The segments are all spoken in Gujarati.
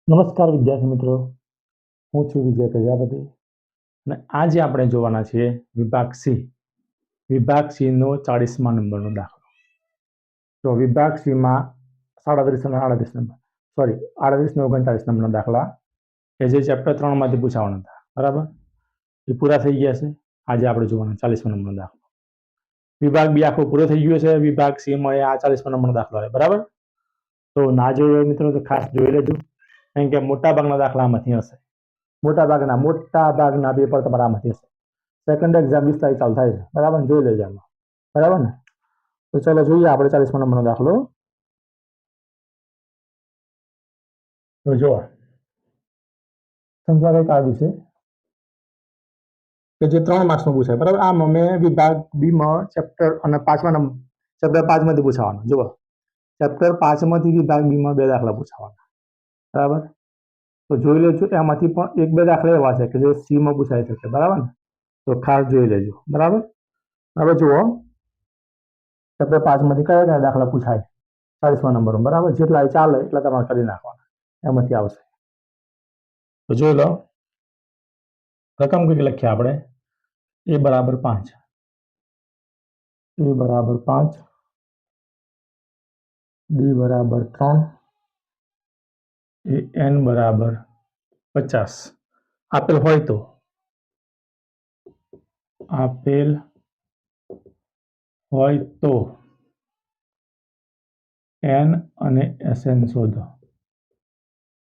નમસ્કાર વિદ્યાર્થી મિત્રો, હું છું વિજય પ્રજાપતિ અને આજે આપણે જોવાના છીએ વિભાગ સી. વિભાગ સી નો 40મા નંબરનો દાખલો. તો વિભાગ સી માં 37 અને 38 નંબર, સોરી 38 ને 39 નંબરના દાખલા કે જે ચેપ્ટર 3 માંથી પૂછાવાના હતા, બરાબર, એ પૂરા થઈ ગયા છે. આજે આપણે જોવાના 40મા નંબરનો દાખલો. વિભાગ બી આખો પૂરો થઈ ગયો છે. વિભાગ સી માં આ 40મા નંબરનો દાખલો છે, બરાબર. તો ના જોયો મિત્રો તો ખાસ જોઈ લેજો, કારણ કે મોટાભાગના દાખલા આમાંથી હશે. મોટા ભાગના પેપર તમારા આમાંથી હશે. સેકન્ડ એક્ઝામ 20 તારીખ ચાલુ થાય છે, બરાબર, જોઈ લેજો આમાં, બરાબર ને. તો ચલો જોઈએ આપણે 40મા નંબરનો દાખલો. તો જો સમજા કંઈક આવ્યું છે કે જે 3 માર્ક્સમાં પૂછાય, બરાબર. આમ અમે વિભાગ બી માં ચેપ્ટર અને 5મા નંબર ચેપ્ટર 5 માંથી પૂછાવાનું. જુઓ, ચેપ્ટર 5 માંથી વિભાગ બી માં 2 દાખલા પૂછાવાના, બરાબર. તો જોઈ લેજો, એમાંથી પણ 1-2 દાખલા એવા છે કે જે સી માં પૂછાઈ શકે, બરાબર ને. તો ખાસ જોઈ લેજો, બરાબર. હવે જુઓ, ચેપ્ટર 5 માંથી કયા કયા દાખલા પૂછાય 40મા નંબર, બરાબર. જેટલા ચાલે એટલા તમારે કરી નાખવાના, એમાંથી આવશે. તો જોઈ લો, રકમ કઈ લખીએ આપણે. a બરાબર 5, a બરાબર 5, d બરાબર 3, n બરાબર 50 આપેલ હોય તો n અને Sn શોધો.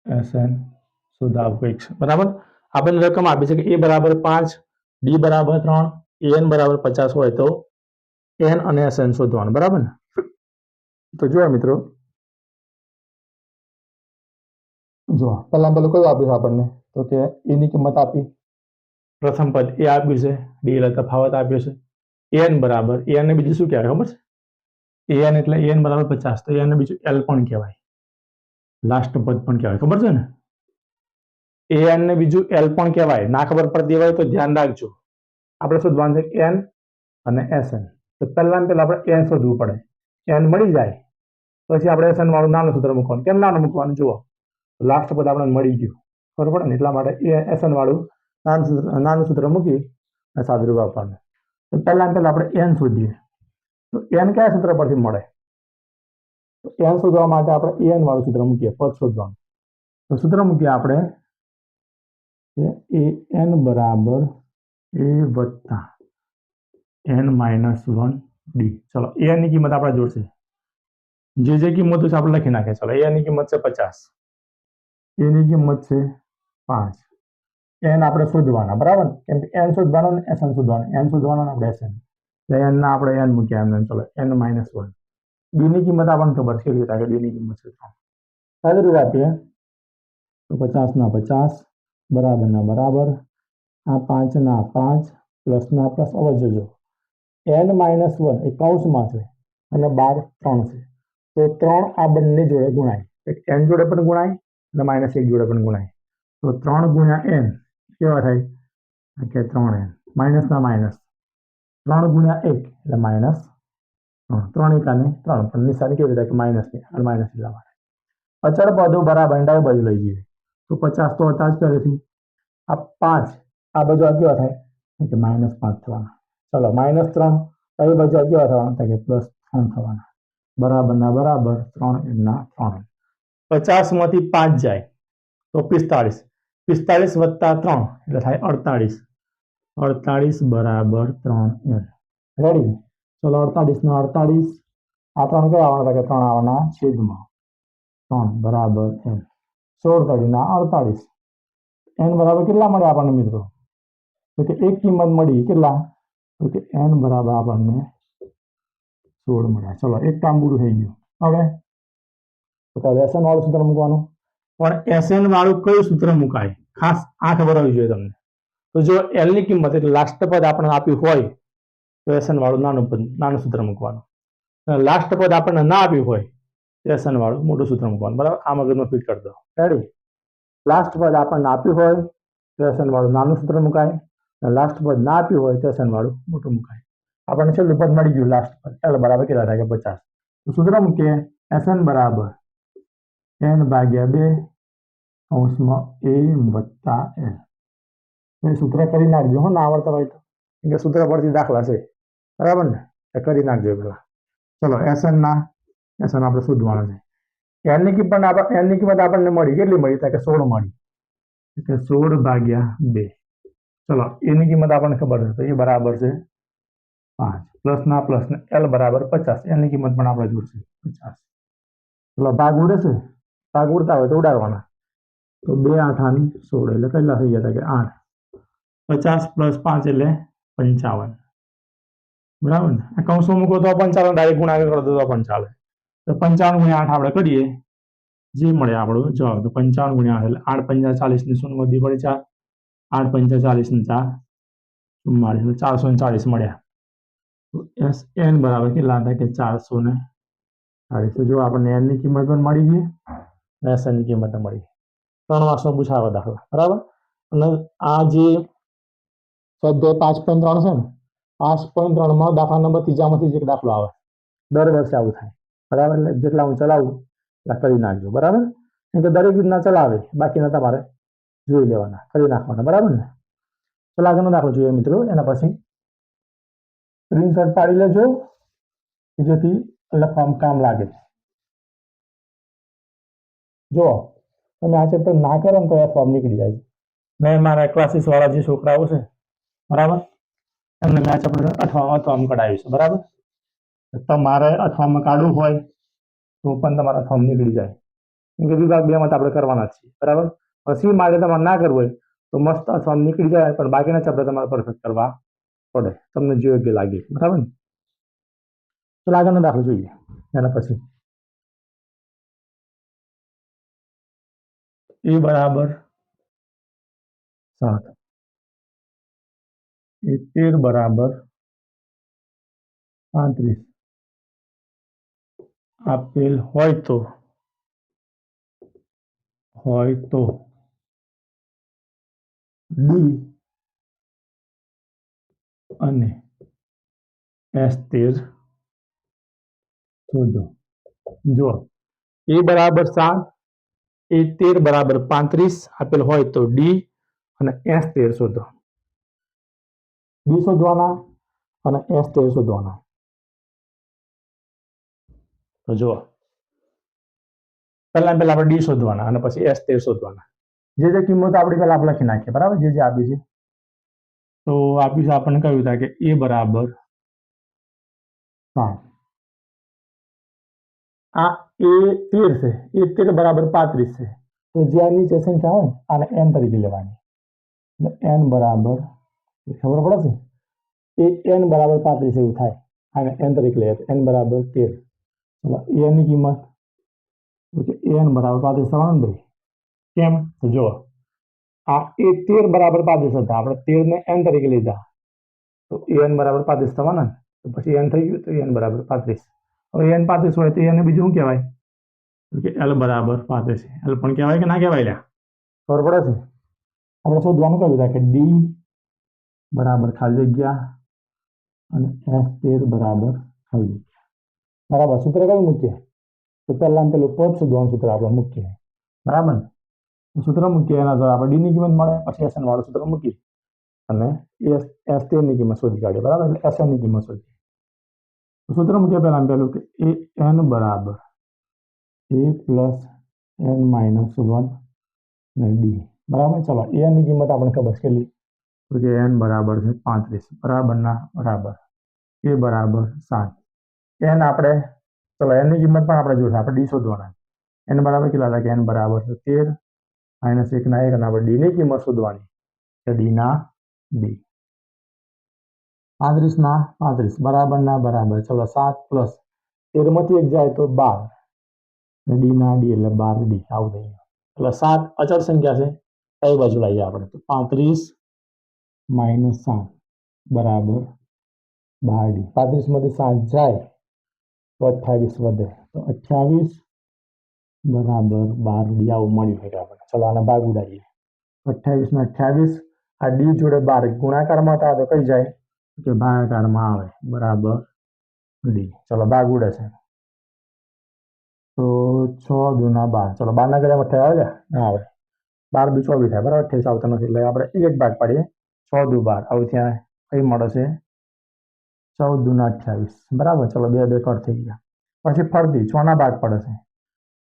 Sn શોધો કંઈક છે, બરાબર. આપેલ રકમ આપી છે કે a બરાબર 5, d બરાબર 3, an બરાબર 50 હોય તો n અને Sn શોધવાનું, બરાબર ને. તો જુઓ મિત્રો, જો પહેલા કયું આપ્યું આપણને, તો કે a ની કિંમત આપી, પ્રથમ પદ a આપ્યું છે, d એટલે તફાવત આપ્યો છે, an બરાબર, an ને બીજું શું કહેવાય ખબર છે? an એટલે an બરાબર 50, તો an ને બીજું l પણ કહેવાય, લાસ્ટ પદ પણ કહેવાય, ખબર છે ને. an ને બીજું l પણ કહેવાય. ના ખબર પડતી હોય તો ધ્યાન રાખજો. આપણે શોધવાનું છે n અને Sn. તો પહેલા આપણે n શોધવું પડે. n મળી જાય પછી આપણે Sn વાળું નાનું સૂત્ર મૂકવાનું. કેમ નાનું મૂકવાનું? જુઓ, લાસ્ટ પદ આપણે મળી ગયું, ખબર પડે ને, એટલા માટે Sn વાળું નાનું સૂત્ર મૂકી અને સાદુરૂપ આપવાનું. તો પહેલા આપણે n શોધીએ. તો n કયા સૂત્ર પરથી મળે? તો n શોધવા માટે આપણે an વાળું સૂત્ર મૂકીએ, પદ શોધવાનું. તો સૂત્ર મૂકીએ આપણે an બરાબર a વત્તા n -1 d. ચલો, an ની કિંમત આપણે જોડશે, જે કિંમત છે આપણે લખી નાખીએ. ચલો, a ની કિંમત છે 50, a ની કિંમત છે 5, n આપણે શોધવાના, બરાબર. કેમ કે n શોધવાનો ને Sn શોધવાનો, n શોધવાનો ને આપણે Sn, n ના આપણે n મૂક્યા એમ. ચલો, n -1. d ની કિંમત આપણને ખબર છે, કેવી રીતે? d ની કિંમત છે 3. સારી રીતે આપીએ તો 50 ના 50 બરાબર ના બરાબર, આ 5 ના 5 પ્લસ ના પ્લસ. હવે જોજો, n -1 એ કૌંસમાં છે અને 12 3 છે, તો 3 આ બંને જોડે ગુણાય, n જોડે પણ ગુણાય અને -1 જોડે પણ ગુણાય. તો 3 ગુણ્યા n કેવા થાય? કે 3n, માઇનસ ના માઇનસ, 3 ગુણ્યા 1 એટલે -3, 3 એકાને 3, પણ નિશાની કેવી રીતે? કે માઇનસ ની, અને માઇનસ એટલા માટે. અચળ પદો બરાબર ડાબી બાજુ લઈ જઈએ તો 50 તો હતા જ પહેલેથી. આ 5 આ બાજુ કેવા થાય? કે -5 થવાના. ચલો, -3 ડાબી બાજુ કેવા થવાના? કે +3 થવાના. બરાબર ના બરાબર, 3n ના 3n. 50 માંથી 5 જાય તો 45, 45 વત્તા 3 એટલે થાય 48, 48 બરાબર 3n. રેડી? ચલો, 48 ના 48, આ 3 કેવા આવવાના? કે 3 આવવાના છેદમાં 3 બરાબર n. 16 3 ના 48. n બરાબર કેટલા મળે આપણને મિત્રો? તો કે એક કિંમત મળી, કેટલા? તો કે n બરાબર આપણને 16 મળ્યા. ચલો, એક કામ પૂરું થઈ ગયું. હવે Sn વાળું સૂત્ર મૂકવાનું. પણ Sn વાળું કયું સૂત્ર મુકાય? ખાસ આ ખબર હોવી જોઈએ તમને. તો જો l ની કિંમત એટલે લાસ્ટ પદ આપણને આપ્યું હોય તો Sn વાળું નાનું સૂત્ર મૂકવાનું. લાસ્ટ પદ આપણને ના આપ્યું હોય તો Sn વાળું મોટું સૂત્ર મૂકવાનું, બરાબર. આ મગજમાં ફિટ કરી દો. રેડી? લાસ્ટ પદ આપણને આપ્યું હોય તો Sn વાળું નાનું સૂત્ર મુકાય, લાસ્ટ પદ ના આપ્યું હોય તો Sn વાળું મોટું મુકાય. આપણને છેલ્લું પદ મળી ગયું, લાસ્ટ પદ l બરાબર કેટલા થાય? કે 50. તો સૂત્ર મૂકીએ Sn બરાબર n/2 કૌંસમાં a વત્તા l. એ સૂત્ર કરી નાખજો હો, ના આવડતા હોય તો, કેમ કે સૂત્ર પરથી દાખલા છે, બરાબર ને? એ કરી નાખજો પેલા. ચલો એસન આપણે શોધવાના છે. n ની કિંમત આપણને મળી, કેટલી મળી? કે 16 મળી, એટલે 16 ભાગ્યા 2. ચલો એની કિંમત આપણને ખબર છે, તો એ બરાબર છે 5. પ્લસના પ્લસને l બરાબર 50. એની કિંમત પણ આપણે જોઈશે 50. ચલો ભાગ ઉડે છે, ભાગ ઉડતા હોય તો ઉડાડવાના. તો 2 8 16, એટલે કેટલા થઈ ગયા? કે 8. 50 પ્લસ 5 એટલે 55. બરાબર ને? આ કૌંસમાં મૂકો તો પણ ચાલે, ડાયરેક્ટ ગુણાકાર કરો તો પણ ચાલે. તો 55 ગુણ્યા 8 આપણે કરીએ, જે મળે આપણો જવાબ. તો 55 ગુણ્યા 8 એટલે 8 પંજા 40 ની શૂન્ય વધી પડે 4. 8 પંજા 40 ને 4 44, 440 મળ્યા. તો એસ એન બરાબર કેટલા હતા? કે 440. તો જો આપણને એન ની કિંમત પણ મળી ગઈ અને એસ ની કિંમત મળી ગઈ. 3 માર્ક્સનો પૂછાયો દાખલા, બરાબર. અને આ જે સ્વાધ્યાય 5.3 છે ને, 5.3 માં દાખલા નંબર ત્રીજામાંથી જ એક દાખલો આવે. દર વર્ષે આવું થાય, બરાબર. એટલે જેટલા હું ચલાવું એટલા કરી નાખજો, બરાબર. કેમ કે દરેક રીતના ચલાવે, બાકીના તમારે જોઈ લેવાના, કરી નાખવાના, બરાબર ને? ચલો આગળનો દાખલો જોઈએ મિત્રો. એના પછી સ્ક્રીનશોટ પાડી લેજો, જેથી લખવામાં કામ લાગે. જો તમે આ ચેપ્ટર ના કરો ને તો આ ફોર્મ નીકળી જાય. મેં મારા ક્લાસીસ વાળા જે છોકરાઓ છે, બરાબર, એમને મેં આ ચેપ્ટર અઠવાડિયામાં કઢાવ્યું છે, બરાબર. તમારે અઠવાડિયામાં કાઢવું હોય તો પણ તમારા ફોર્મ નીકળી જાય. કેમ કે વિભાગ 2 માં આપણે કરવાના છીએ, બરાબર. પછી માટે તમારે ના કરવું હોય તો મસ્ત ફોર્મ નીકળી જાય, પણ બાકીના ચેપ્ટર તમારે પરફેક્ટ કરવા પડે, તમને જે યોગ્ય લાગે, બરાબર ને? ચલો આગળનો દાખલો જોઈએ. એના પછી એ બરાબર 7, એ 13 બરાબર 35 આપેલ હોય તો ડી અને S13 શોધો. જો એ બરાબર 7, એ 13 બરાબર 35 આપેલ હોય તો ડી અને S13 શોધો. ડી શોધવાના અને S13 શોધવાના. તો જો પહેલા આપણે ડી શોધવાના અને પછી S13 શોધવાના. જે કિંમત આપણી પહેલા આપણે લખી નાખીએ, બરાબર. જે આપી છે, તો આપ્યું છે આપણને કહ્યું હતા કે એ બરાબર 7. આ એ 13 છે, એ 13 બરાબર 35 છે. તો જે આ નીચે સંખ્યા હોય આને n તરીકે લેવાની. એટલે n બરાબર, ખબર પડે છે, એ n બરાબર 35 એવું થાય. આને n તરીકે લઈએ તો n બરાબર 13. ચલો a ની કિંમત n બરાબર 35 થવાનું ભાઈ. કેમ? તો જો આ એ 13 બરાબર 35 હતા, આપણે 13 ને n તરીકે લીધા, તો n બરાબર 35 થવાના ને. તો પછી n થઈ ગયું, તો n બરાબર 35. હવે n 35 હોય તો એને બીજું શું કહેવાય? કે l બરાબર 35. l પણ કહેવાય કે ના કહેવાય? લ્યા ખબર પડે છે. આપણે શોધવાનું કહ્યું હતું કે ડી બરાબર ખાલી જગ્યા અને S13 બરાબર ખાલી જગ્યા. બરાબર. સૂત્ર કયું મૂકીએ? તો પહેલા પેલું પદ શોધવાનું સૂત્ર આપણે મૂકીએ, બરાબર. સૂત્ર મૂકીએ, એના દ્વારા આપણે ડી ની કિંમત મળે, પછી SN વાળું સૂત્ર મૂકીએ અને S13 ની કિંમત શોધી કાઢીએ, બરાબર. એટલે SN ની કિંમત શોધીએ. સૂત્ર મૂકીએ પહેલું કે એ n બરાબર a પ્લસ n માઇનસ 1 અને ડી, બરાબર. ચલો એ ની કિંમત આપણે ખબર છે કેટલી? તો કે n બરાબર છે 35, બરાબર ના બરાબર. એ બરાબર 7. n આપણે, ચલો n ની કિંમત પણ આપણે જોઈશે, આપણે ડી શોધવાના. n બરાબર કેટલા હતા? કે n બરાબર છે 13 માઇનસ 1 ના 1, અને આપણે ડી ની કિંમત શોધવાની છે. ડી ના ડી 35 ના 35 બરાબર ના બરાબર. ચલો 7 પ્લસ 13 માંથી 1 જાય તો 12, ડી ના ડી એટલે 12 ડી. આવું થઈ ગયું. એટલે 7 અચળ સંખ્યા છે, કઈ બાજુ લાવીએ આપણે? તો 35 માઇનસ 7 બરાબર 12 ડી. 35 માંથી 7 જાય તો 28 વધે, તો 28 બરાબર 12 ડી. આવું મળ્યું છે આપણે. ચલો આને ભાગ ઉડાડીએ. 28 ને 28, આ ડી જોડે 12 ગુણાકારમાં હતા તો કઈ જાય? કે ભાગાકારમાં આવે, બરાબર ડી. ચલો ભાગ ઉડે છે, તો 6 દુના 12. ચલો 12 ના ઘરે 28 આવે, ના આવે. 12 દુ 24 થાય બરાબર. 28 આવતા નથી એટલે આપણે એક ભાગ પાડીએ. 6 દુ 12 આવું ત્યાં કઈ મળે છે 14 દુના 28 બરાબર. ચલો 2 2 કટ થઈ ગયા. પછી ફરતી 6 ના ભાગ પડે છે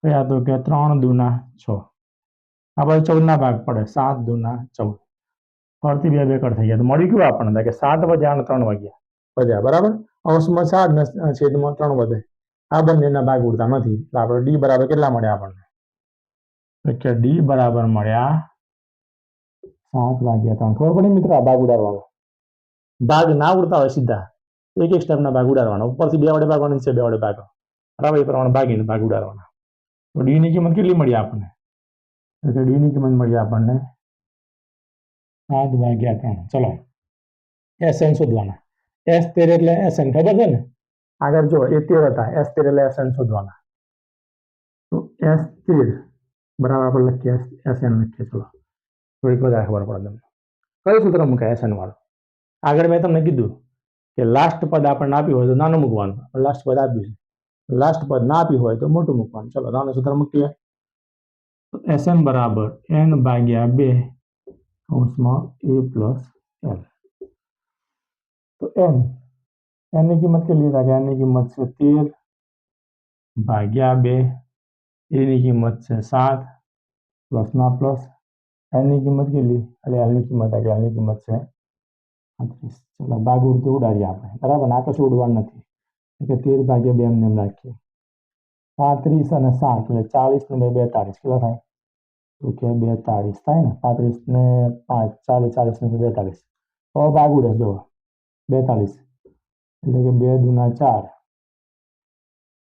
કયા તો કે 3 દુના 6. આ બાજુ 14 ના ભાગ પડે 7 દુના 14. ફરતી 2 2 કટ થઈ ગયા. તો મળી ગયું આપણને કે 7 વધ્યા અને 3 વધ્યા વધ્યા બરાબર. અંશમાં 7 ને છેદમાં 3 વધે. આ બંનેના ભાગ ઉડતા નથી એટલે આપણે ડી બરાબર કેટલા મળ્યા આપણને કે ડી બરાબર મળ્યા 7/3. ખબર પડી મિત્રો? આ ભાગ ઉડાડવાનો ભાગ ના ઉડતા હોય સીધા એક એક સ્ટેપના ભાગ ઉડાડવાના. ઉપરથી 2 વડે ભાગવાનો, નીચે 2 વડે ભાગો બરાબર. એ પ્રમાણે ભાગીને ભાગ ઉડાડવાના. તો ડી ની કિંમત કેટલી મળી આપણને? તો ડી ની કિંમત મળી આપણને 7/3. ચલો એસએન શોધવાના. S13 એટલે એસએન ખબર છે ને? આગળ જો એ 13 હતા, S13 એટલે એસએન શોધવાના. તો S13 બરાબર આપણે લખીએ એસએન લખીએ. ચલો થોડીક વધારે ખબર પડે તમને. કયું સૂત્ર મૂકાય એસએન વાળું? આગળ મેં તમને કીધું કે લાસ્ટ પદ આપણને આપ્યું હોય તો નાનું મૂકવાનું. લાસ્ટ પદ આપ્યું છે, લાસ્ટ પદ ના આપ્યું હોય તો મોટું મૂકવાનું. ચલો નાનું સૂત્ર મૂકીએ. એસએન બરાબર n/2 કૌંસમાં a પ્લસ l. તો n ની કિંમત કેટલી થાય? n ની કિંમત છે 13/2. a ની કિંમત છે 7 પ્લસ ના પ્લસ. n ની કિંમત કેટલી? એટલે l ની કિંમત આવી. l ની કિંમત છે 35. ચલો ભાગ ઉડતું ઉડાડીએ આપણે બરાબર. આ કશું ઉડવાનું નથી એટલે 13/2 એમને એમ રાખીએ. 35 અને 7 એટલે 40 ને 42 કેટલા થાય? તો કે 42 થાય ને. 35 ને 5 40, 40 ને 42. હવે ભાગ ઉડે જો 42 એટલે કે 2 દુના 4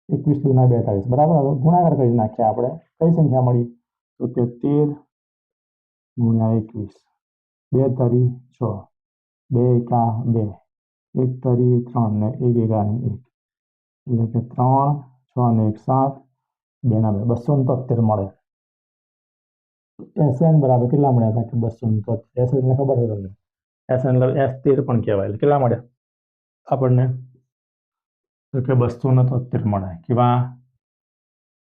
21 દુના 42 બરાબર. હવે ગુણાકાર કરી નાખીએ આપણે. કઈ સંખ્યા મળી? તો કે 13 ગુણ્યા 21. 2 તરી 6, 2 એકા 2, 1 તરી 3 ને 1 એકા 1 એટલે કે 3 6 ને 1 7 2 ના 2 273 મળે. એસએન બરાબર કેટલા મળ્યા હતા? કે 273. એસએન એટલે ખબર છે તમને? એસએન S13 પણ કહેવાય. એટલે કેટલા મળ્યા આપણને? તો કે 273 મળે. કેવા?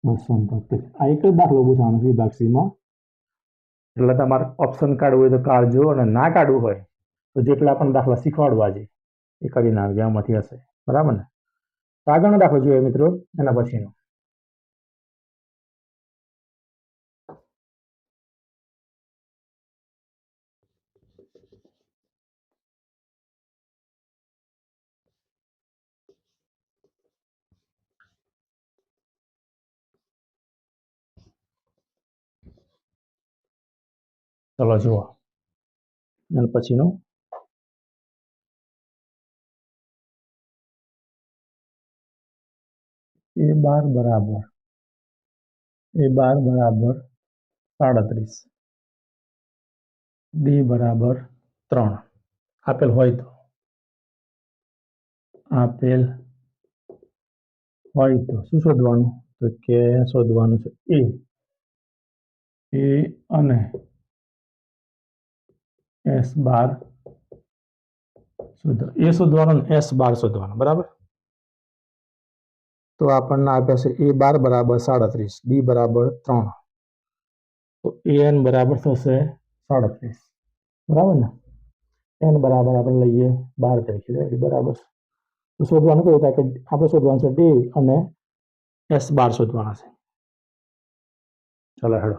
273. આ એક જ દાખલો પૂછવાનો છે વિભાગ C માં. એટલે તમારે ઓપ્શન કાઢવું હોય તો કાઢજો અને ના કાઢવું હોય તો જેટલા પણ દાખલા શીખવાડવા છે એ કરી નાખજો. આમાંથી હશે બરાબર ને. તો આગળનો દાખલો જોઈએ મિત્રો એના પછીનો. ચલો જુઓ એના પછીનું. A12 બરાબર 37. D બરાબર 3 આપેલ હોય તો શું શોધવાનું? તો કે શોધવાનું છે A અને S12 શોધવાનું ને S12 શોધવાનું બરાબર. તો આપણને આપ્યા છે A12 બરાબર 37, D બરાબર 3. તો AN બરાબર થશે 37 બરાબર ને. n બરાબર આપણે લઈએ 12 તરીકે બરાબર. તો શોધવાનું કેવું થાય કે આપણે શોધવાનું છે D અને S12 શોધવાના છે. ચલો હેડો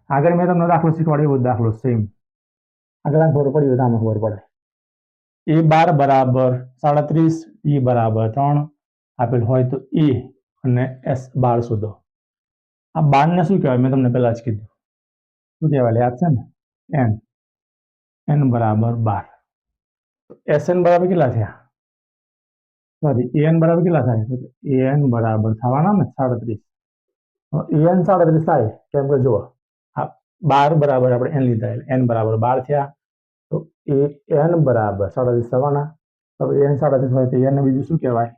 આગળ મેં તમને દાખલો શીખવાડ્યો એવો દાખલો સેમ. આગળ ખબર પડી હોય તો આમાં ખબર પડે. A12 બરાબર 37, D બરાબર 3 આપેલ હોય તો A અને S12 શોધો. આ 12 ને શું કહેવાય? મેં તમને પહેલા જ કીધું શું કહેવાય? યાદ છે ને? n બરાબર 12. SN બરાબર કેટલા થયા? સોરી AN બરાબર કેટલા થાય? AN બરાબર થવાના ને 37. AN 37 થાય કેમ કે જુઓ આ 12 બરાબર આપણે n લીધા એટલે n બરાબર 12 થયા. તો AN બરાબર 37 થવાના. હવે n 37 હોય તો n ને બીજું શું કહેવાય?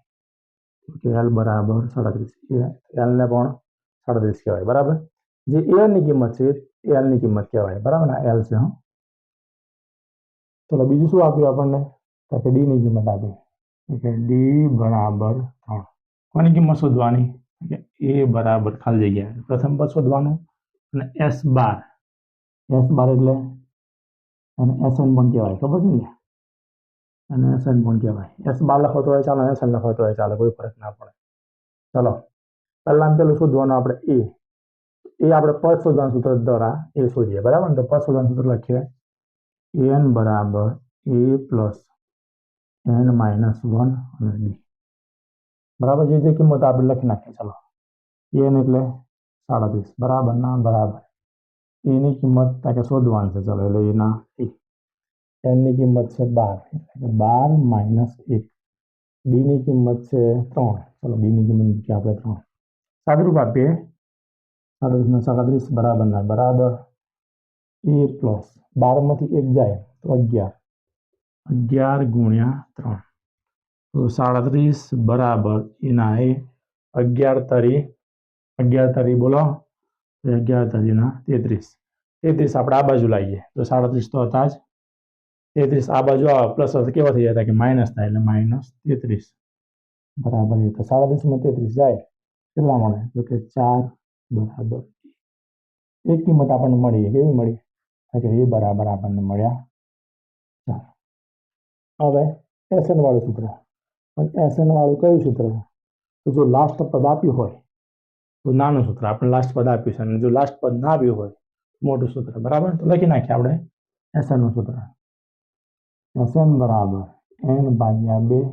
L બરાબર 37. L ને પણ 37 કહેવાય બરાબર. જે AN ની કિંમત છે એ L ની કિંમત કહેવાય બરાબર ને. L છે. ચલો બીજું શું આપ્યું આપણને? તો કે D ની કિંમત આપી. D બરાબર 3. કોની કિંમત શોધવાની? A બરાબર ખાલી જગ્યા પ્રથમ પદ શોધવાનું અને S12 એસ બાર એટલે અને એસએન પણ કહેવાય, ખબર છે ને? અને એસએન પણ કહેવાય. એસ બાર લખો તો ચાલે, એસએન લખો તો ચાલે, કોઈ ફરક ના પડે. ચલો, પહેલાં પેલું શોધવાનું આપણે એ આપણે પદ શોધવાનું સૂત્ર દ્વારા એ શોધીએ, બરાબર ને? તો પદ શોધવાનું સૂત્ર લખીએ એન બરાબર એ પ્લસ એન માઇનસ 1 અને ડી, બરાબર? જે કિંમત આપણે લખી નાખીએ. ચાલો, એન એટલે 37 બરાબર ના બરાબર એની કિંમત તાકે શોધવાની છે. ચલો, એટલે એના એનની કિંમત છે 12, એટલે 12 માઇનસ 1. ડીની કિંમત છે 3. ચલો, ડીની કિંમત મૂકીએ આપણે 3. સાદુરૂપ આપીએ 37 ને 37 બરાબર ના બરાબર એ પ્લસ 12 માંથી 1 જાય તો 11, 11 ગુણ્યા 3, તો 37 બરાબર એના 11 તરી બોલો, 11 તરીના 33. 33 આપણે આ બાજુ લાવીએ તો 37 તો હતા જ, 33 આ બાજુ આવે પ્લસ કેવા થઈ જતા કે માઇનસ થાય, એટલે માઇનસ 33 બરાબર. તો 37 માં 33 જાય કેટલા મળે? તો કે 4 બરાબર. એક કિંમત આપણને મળી. કેવી મળી? કે એ બરાબર આપણને મળ્યા 4. હવે એસએન વાળું સૂત્ર, પણ એસએન વાળું કયું સૂત્ર? તો જો લાસ્ટ પદ આપ્યું હોય તો નાનું સૂત્ર, આપણે લાસ્ટ પદ આપ્યું છે, અને જો લાસ્ટ પદ ના આવ્યું હોય મોટું સૂત્ર, બરાબર? તો લખી નાખીએ આપણે એસએન નું સૂત્ર. એસએન બરાબર એન ભાગ્યા 2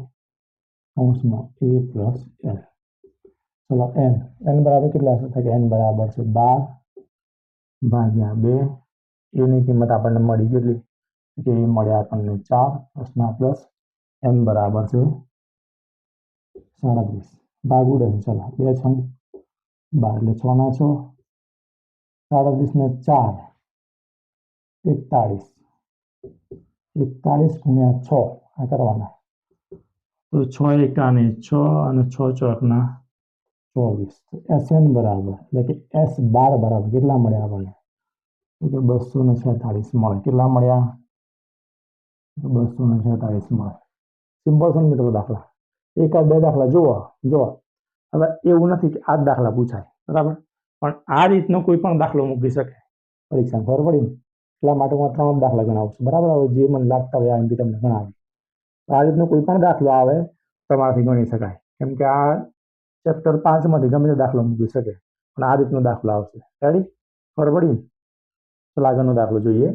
કૌંસમાં એ પ્લસ એલ. ચલો, એન બરાબર કેટલા છે? કે એન બરાબર છે 12 ભાગ્યા 2. એની કિંમત આપણને મળી કેટલી? કે એ મળ્યા આપણને 4 પ્લસના પ્લસ એન બરાબર છે 37. ભાગ ઉડે છે. ચલો, 2 6 12 એટલે 6 ના 6, 37 ને 4 41, 41 ગુણ્યા 6 આ કરવાના, તો 6 એકાને 6 અને 6 ચોકના 24. એસએન બરાબર એટલે કે એસ 12 બરાબર કેટલા મળ્યા આપણને? તો કે 246 મળે. કેટલા મળ્યા? 246 મળે. સિમ્પલ છે મિત્રો દાખલા. એકાદ બે દાખલા જુઓ. હવે એવું નથી કે આ જ દાખલા પૂછાય, બરાબર? પણ આ રીતનો કોઈ પણ દાખલો મૂકી શકે પરીક્ષા, ખબર પડી ને? એટલા માટે હું 3 દાખલા ગણાવું છું, બરાબર? હવે જે મને લાગતા હોય એમ તમને ગણાવી. આ રીતનો કોઈ પણ દાખલો આવે તમારાથી ગણી શકાય, કેમ કે આ ચેપ્ટર 5 માંથી ગમે તે દાખલો મૂકી શકે, પણ આ રીતનો દાખલો આવશે. રેડી? ખબર પડી? તો આગળનો દાખલો જોઈએ.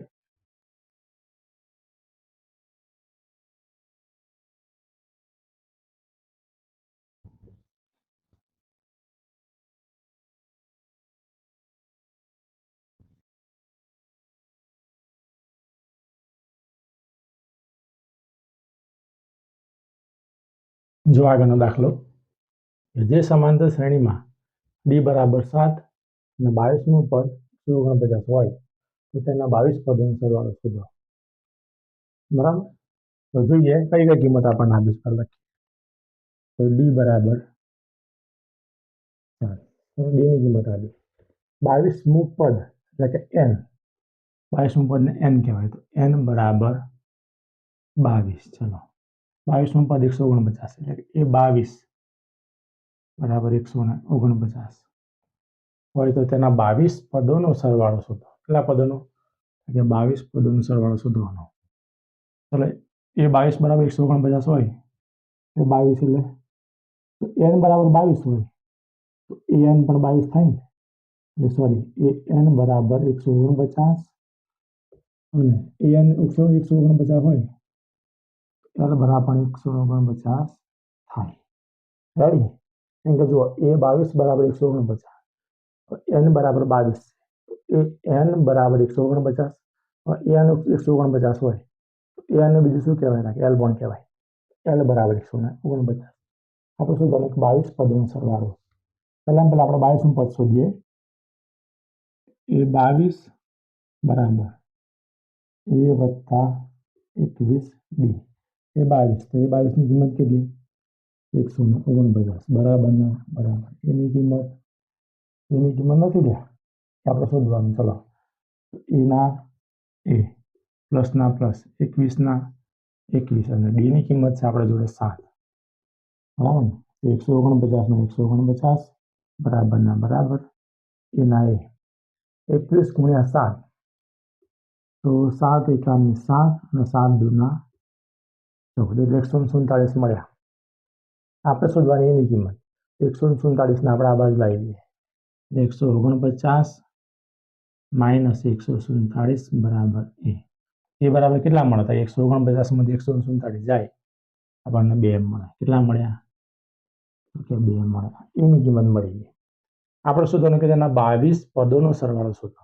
જો આગળનો દાખલો, જે સમાંતર શ્રેણીમાં ડી બરાબર 7 અને 22નું પદ 49 હોય તો તેના 22 પદોનો સરવાળો શોધો, બરાબર? તો જોઈએ કઈ કિંમત આપણને આપી છે. લખીએ તો ડી બરાબર 4, ડીની કિંમત આપી. 22મું પદ એટલે કે એન, 22મું પદને એન કહેવાય, તો એન બરાબર 22. ચલો, 22મું પદ 149 એટલે કે એ 22 બરાબર 149 હોય તો તેના 22 પદોનો સરવાળો શોધો. કેટલા પદોનો? કે 22 પદોનો સરવાળો શોધવાનો. ચલો, એ 22 બરાબર 149 હોય, એ 22 એટલે એન બરાબર 22 હોય તો એ એન પણ 22 થાય ને? એટલે સોરી, એ એન બરાબર 149 અને એ એન 149 હોય, એલ બરાબર 149 થાય. રેડી? કેમ કે જુઓ, એ 22 બરાબર 149, એન બરાબર 22, એ એન બરાબર 149, એન 149 હોય, એને બીજું શું કહેવાય? એલ પણ કહેવાય. એલ બરાબર 149. આપણે શું ગમે? 22 પદોનો સરવાળો. પહેલા આપણે 22નું પદ શોધીએ. એ 22 બરાબર એ વત્તા 21 ડી. એ 22, તો એ 22ની કિંમત કેટલી? 149 બરાબર ના બરાબર. એની કિંમત નથી લ્યા, આપણે શોધવાનું. ચલો, એના એ પ્લસના પ્લસ 21ના 21 અને ડીની કિંમત છે આપણા જોડે 7, બરાબર ને? 149 ને 149 બરાબર ના બરાબર એના એ 21 ગુણ્યા 7 તો 7 એકાની 7 અને 7 દૂના 14 એટલે 147 મળ્યા. આપણે શોધવાની એની કિંમત 147 ને આપણે આ બાજુ લાવી દઈએ. 149 માઇનસ 147 બરાબર એ બરાબર કેટલા મળે? 149 માંથી 147 જાય આપણને 2 મળે. કેટલા મળ્યા? કે 2 મળ્યા. એની કિંમત મળી ગઈ. આપણે શોધવાનું કે તેના 22 પદોનો સરવાળો શોધો.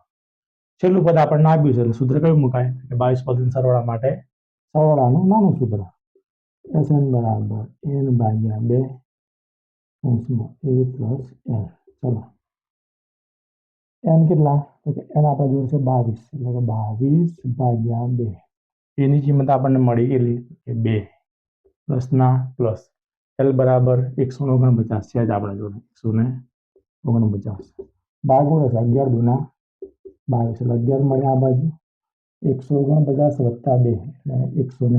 છેલ્લું પદ આપણને આપ્યું છે એટલે સૂત્ર કયું મુકાય? કે 22 પદોના સરવાળા માટે સરવાળાનું નાનું સૂત્ર SN બરાબર n ભાગ્યા 2 કૌંસમાં a પ્લસ n. ચલો n કેટલા? તો કે n આપણા જોડે છે 22 એટલે કે 22 ભાગ્યા 2. એની કિંમત આપણને મળી ગયેલી કે 2 પ્લસના પ્લસ l બરાબર 149 છે જ આપણા જોડે 149. ભાગોળે છે 11 દૂના 22 એટલે 11 મળ્યા આ બાજુ 149 વત્તા 2 એટલે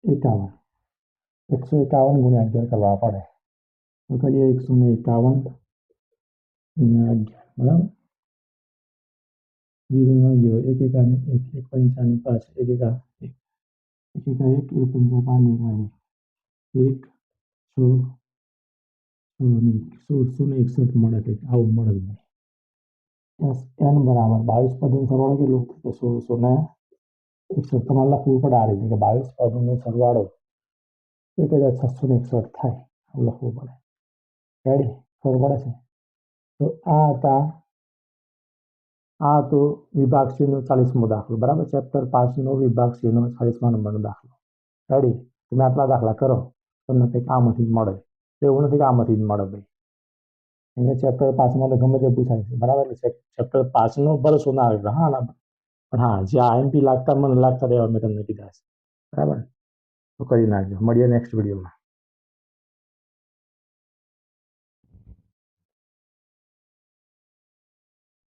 151. 151 ગુણ્યા 11 કરવા પડે તો કરીએ 151 ગુણ્યા 11 બરાબર 0 0 1 એકાને 1 1 પંચાને 5 1 એકા 1 1 એકા 1 1 પંચા 5 1 6 1661 મળે કંઈક આવું મળે જ નહીં. n બરાબર 22 પદોનો સરવાળો કેટલો? તો 1661. તમારે લખવું પડે આ રીતે કે 22 પદોનો સરવાળો 1661 થાય આવું લખવું પડે. રેડી? ખબર પડે છે? તો આ તો વિભાગ C નો 40મો દાખલો બરાબર. ચેપ્ટર 5 નો વિભાગ C નો 40મા નંબરનો દાખલો. રેડી? તમે આટલા દાખલા કરો તમને કંઈક આમાંથી મળે. એવું નથી કે આમાંથી જ મળે ભાઈ. એને ચેપ્ટર 5માં તો ગમે તે પૂછાય છે બરાબર. એટલે ચેપ્ટર 5નો ભરોસો ના આવે હા ના પણ હા જે IMP લાગતા મને લાગતા રહેવા મેં તમને કીધા છે બરાબર. તો કરી નાખજો. મળીએ નેક્સ્ટ વિડીયોમાં.